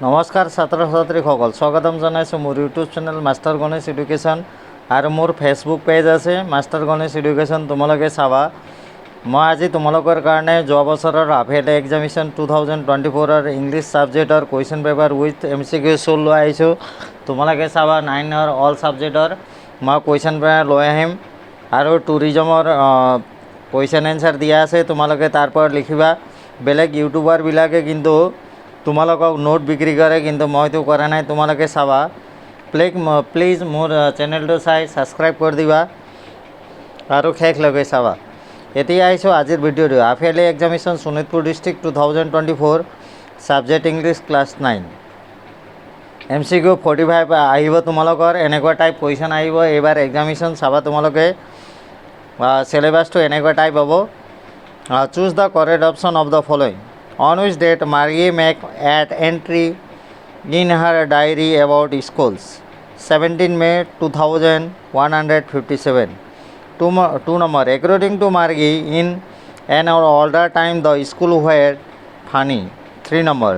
নমস্কাৰ ছাত্ৰ ছাত্ৰীসকল, স্বাগতম জনাইছোঁ মোৰ YouTube channel master Ganesh education আৰু মোৰ ফেচবুক পেজ আছে মাষ্টাৰ গণেশ এডুকেশ্যন। তোমালোকে চাবা। মই আজি তোমালোকৰ কাৰণে যোৱা বছৰৰ হাফ ইয়াৰলি এক্সামিনেশ্যন 2024 ইংলিছ ছাবজেক্টৰ question paper with MCQ solve লৈ আহিছোঁ। তোমালোকে চাবা 9ৰ অল ছাবজেক্টৰ মই কুৱেশ্যন পেপাৰ লৈ আহিম আৰু টুৰিজমৰ কুৱেশ্যন এনচাৰ দিয়া আছে। তোমালোকে তাৰ পৰা লিখিবা। বেলেগ ইউটিউবাৰবিলাকে কিন্তু তোমালোকক নোট বিক্ৰী কৰে, কিন্তু মইতো কৰা নাই। তোমালোকে চাবা। প্লিজ মোৰ চেনেলটো চাই ছাবস্ক্ৰাইব কৰি দিবা আৰু শেষলৈকে চাবা। এতিয়া আহিছোঁ আজিৰ ভিডিঅ'টো। Half yearly examination Sonitpur district 2024 subject English class 9 MCQ 45 আহিব তোমালোকৰ। এনেকুৱা টাইপ কুৱেশ্যন আহিব এইবাৰ এক্সামিনেশ্যন। চাবা তোমালোকে চিলেবাছটো এনেকুৱা টাইপ হ'ব। Choose the correct option of the following. On which date Margie make an entry in her diary about schools? 17 May 2157. Two number. According to Margie, in an older time the school were funny. 3 number.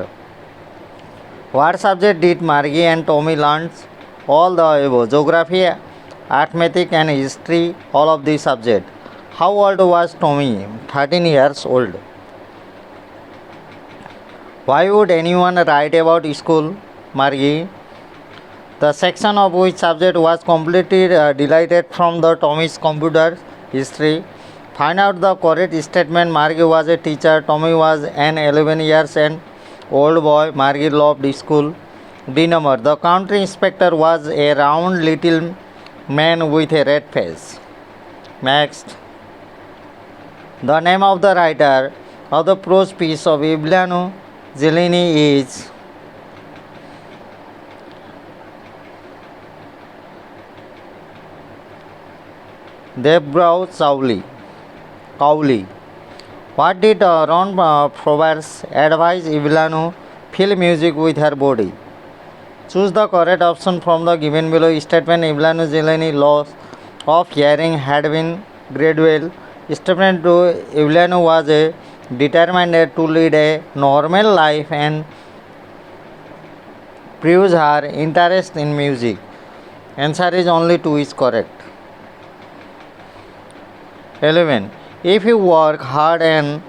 What subject did Margie and Tommy learn? All the above. Geography, arithmetic and history, all of these subjects. How old was Tommy? 13 years old. Why would anyone write about school, Margie? The section of which subject was completely deleted from the Tommy's computer history. Find out the correct statement. Margie was a teacher. Tommy was an 11 years and old boy. Margie loved school. D number. The country inspector was a round little man with a red face. Next. The name of the writer of the prose piece of Iblianu Zeleny is Debrau Cowley. What did Ron Proverbs advise Iblianu? Fill music with her body. Choose the correct option from the given below statement. Iblianu Zeleny loss of hearing had been gradual. Statement 2. Iblianu was determined to lead a normal life and proves her interest in music. Answer is only 2 is correct. 11. If you work hard and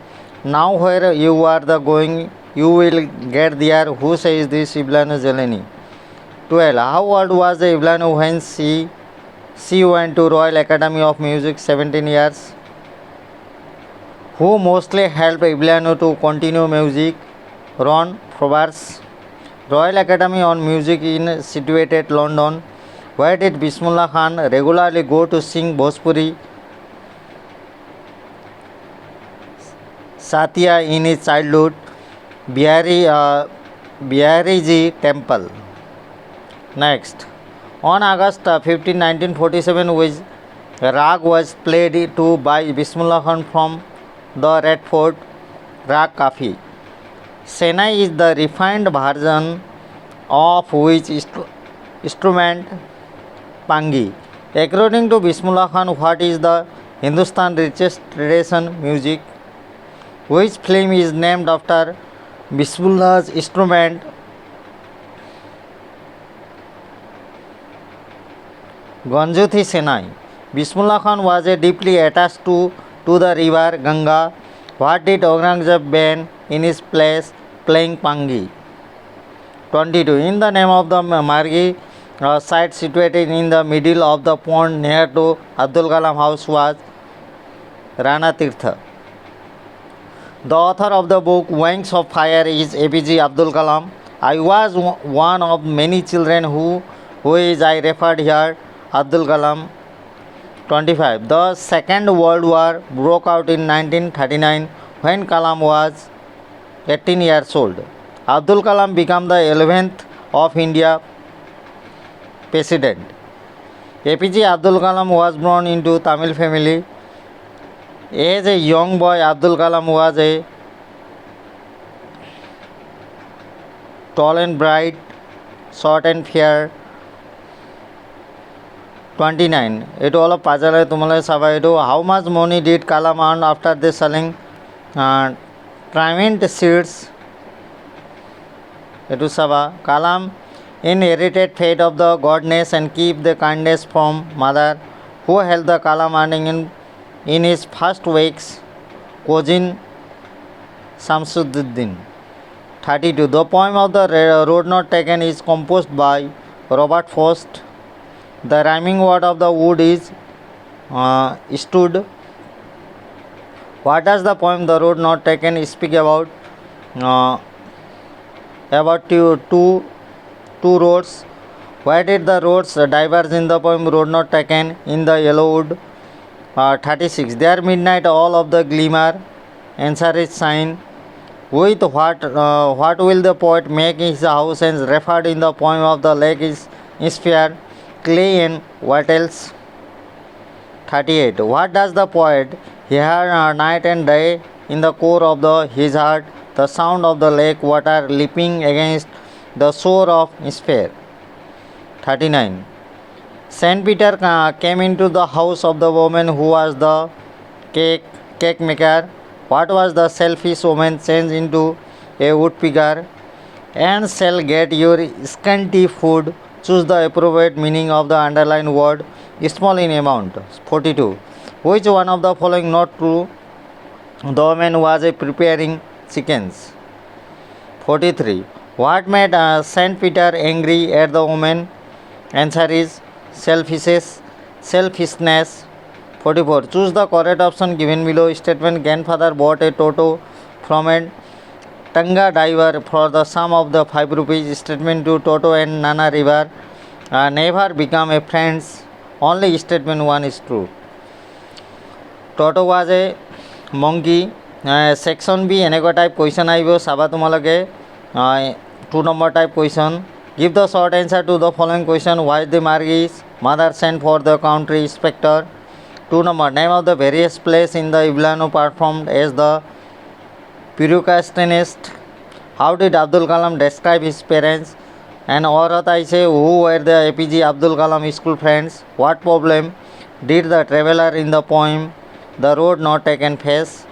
now where you are going, you will get there. Who says this? Iblianu Zeleny. 12. How old was Iblianu when she went to Royal Academy of Music? 17 years. Who mostly helped Iblianu to continue music? Ron Proverbs. Royal Academy on Music in situated London. Where did Bismillah Khan regularly go to sing Bhojpuri? Satya in his childhood. Bihariji Temple. Next. On August 15, 1947, which rag was played to by Bismillah Khan from the Red Fort Rag Kafi. Senai is the refined version of which instrument? Pangi. According to Bismillah Khan, what is the Hindustan richest tradition music? Which film is named after Bismillah's instrument? Ganjuthi Senai. Bismillah Khan was deeply attached to the river Ganga. What did Aurangzeb ban in his place? Playing Pangi. 22. In the name of the Margie site situated in the middle of the pond near to Abdul Kalam house was Rana Tirtha. The author of the book Wings of Fire is APJ Abdul Kalam. I was one of many children who is I referred here Abdul Kalam. 25. The Second World War broke out in 1939 when Kalam was 18 years old. Abdul Kalam became the 11th of India President. APJ Abdul Kalam was born into Tamil family. As a young boy, Abdul Kalam was a tall and bright, short and fair. 29. It all puzzle tumale saba edu. How much money did Kalam earn after the selling Trimint seeds? এইটো চাবা। কালাম inherited fate of the goddess and keep the kindness from mother who held the Kalam earning in his first weeks, cousin Samsuddin. 32. The poem of the road not taken is composed by Robert Frost. The rhyming word of the wood is stood. What does the poem The Road Not Taken speak about? Uh, about two roads. Why did the roads diverge in the poem Road Not Taken in the Yellow Wood? 36. There midnight all of the glimmer. Answer is sign. With what will the poet make his house and referred in the poem of the lake is sphere, clay and what else? 38. What does the poet hear night and day in the core of his heart? The sound of the lake water leaping against the shore of sphere. 39. Saint Peter came into the house of the woman who was the cake maker. What was the selfish woman changed into a woodpecker? And shall get your scanty food. Choose the appropriate meaning of the underlined word small in amount. 42. Which one of the following not true? The woman was preparing chickens. 43. What made Saint Peter angry at the woman? Answer is selfishness. 44. Choose the correct option given below. Statement: grandfather bought a toto from a Tanga diver for the sum of the 5 rupees. Statement: to Toto and Nana River never become a friends. Only statement 1 is true. Toto was a monkey. Section B এনেকুৱা type question আহিব চাবা তোমালোকে 2 number type question. Give the short answer to the following question. Why the Margis mother sent for the country inspector? 2 number. Name of the various plays in the Iblano performed as the Purukastanist. How did Abdul Kalam describe his parents? And Aurat I say who were the APJ Abdul Kalam school friends? What problem did the traveler in the poem The Road Not Taken face?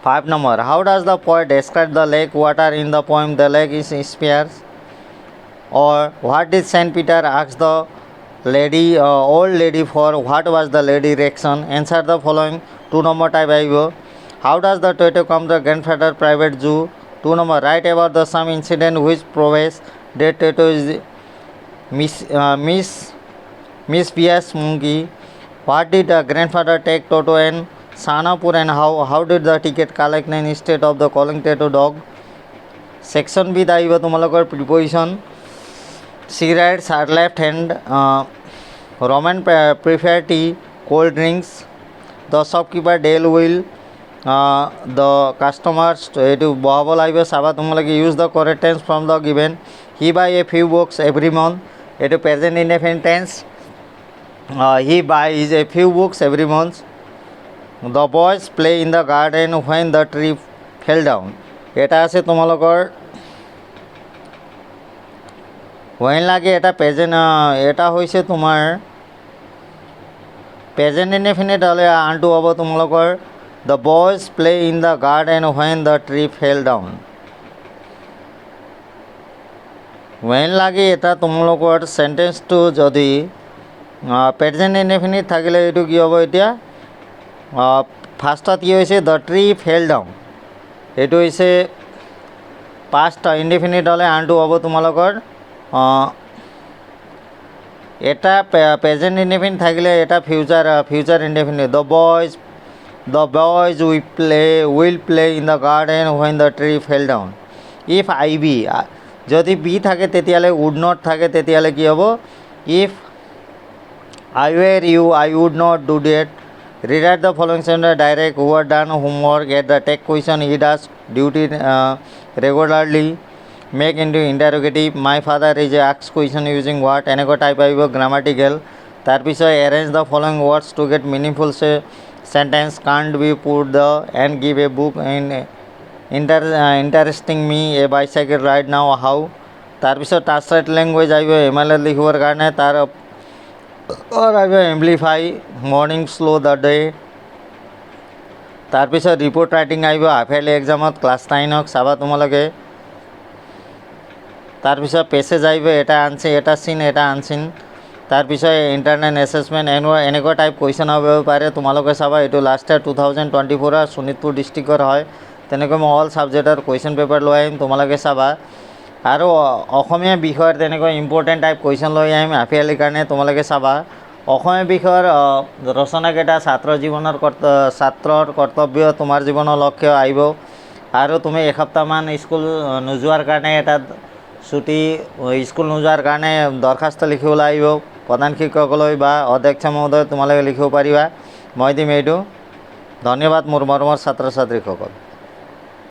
5 number. How does the poet describe the lake water in the poem The Lake is Spheres? Or what did Saint Peter ask the old lady for? What was the lady reaction? Answer the following. 2 number type aibo. How does the Toto come the grandfather private zoo? 2 number. Write about the some incident which proves that Toto is Miss Pia's monkey. What did the grandfather take Toto and Sonitpur and how did the ticket collect instead of the calling Toto dog? Section B aibo তোমালোকৰ preposition. Cigarettes are left hand. Roman prefer tea, cold drinks. The shopkeeper deal will the customers to বহাবল আহিব চাবা তোমালোকে. use the correct tense from the given. He buy a few books every month. এইটো present indefinite tense. He buys a few books every month. The boys play in the garden when the tree fell down. এটা আছে তোমালোকৰ when লাগে এটা present. এটা হৈছে তোমাৰ present indefinite হ'লে আনটো হ'ব তোমালোকৰ the boys play in the garden when the tree fell down. when লাগে এটা তোমালোকৰ চেণ্টেন্সটো যদি প্ৰেজেণ্ট ইনডেফিনিট থাকিলে এইটো কি হ'ব? এতিয়া ফাৰ্ষ্টত কি হৈছে the tree fell down. এইটো হৈছে পাষ্ট ইনডেফিনিট হ'লে আনটো হ'ব তোমালোকৰ এটা প্ৰেজেণ্ট ইনডেফিনিট থাকিলে এটা future indefinite. the boys will play in the garden when the tree fell down. if I be যদি বি থাকে তেতিয়াহ'লে would not থাকে তেতিয়াহ'লে কি হ'ব? if I were you I would not do that. Rewrite the following sentence direct. Who are done homework at the tech question. He does duty regularly. Make into interrogative. My father is a ask question using what? এনেকুৱা type আহিব grammatical. তাৰপিছত arrange the following words to get meaningful sentence. Can't be put the and give a book in interesting me a bicycle right now how. তাৰপিছত translate language আহিব MLA লিখিবৰ কাৰণে. তাৰ আহিব amplify morning slow the day. তাৰপিছত report writing আহিব half yearly এক্সামত class 9ক চাবা তোমালোকে. তাৰপিছত পেছেজ আহিব, এটা আনচিন, এটা চিন, এটা আনচিন। তাৰপিছত ইণ্টাৰনেট এছেচমেণ্ট এনেকুৱা টাইপ কুৱেশ্যন হ'ব পাৰে। তোমালোকে চাবা এইটো লাষ্ট ইয়াৰ 2024 শোণিতপুৰ ডিষ্ট্ৰিক্টৰ হয়। তেনেকৈ মই অল ছাবজেক্টৰ কুৱেশ্যন পেপাৰ লৈ আহিম, তোমালোকে চাবা। আৰু অসমীয়া বিষয়ৰ তেনেকৈ ইম্পৰ্টেণ্ট টাইপ কুৱেশ্যন লৈ আহিম হাফ ইয়াৰলিৰ কাৰণে, তোমালোকে চাবা। অসমীয়া বিষয়ৰ ৰচনাকেইটা ছাত্ৰৰ কৰ্তব্য, তোমাৰ জীৱনৰ লক্ষ্য আহিব। আৰু তুমি এসপ্তাহমান স্কুল নোযোৱাৰ কাৰণে এটা ছুটি, স্কুল নোযোৱাৰ কাৰণে দৰখাস্ত লিখিবলৈ আহিব প্ৰধান শিক্ষকলৈ বা অধ্যক্ষ মহোদয়, তোমালোকে লিখিব পাৰিবা, মই দিম এইটো। ধন্যবাদ মোৰ মৰমৰ ছাত্ৰ ছাত্ৰীসকল।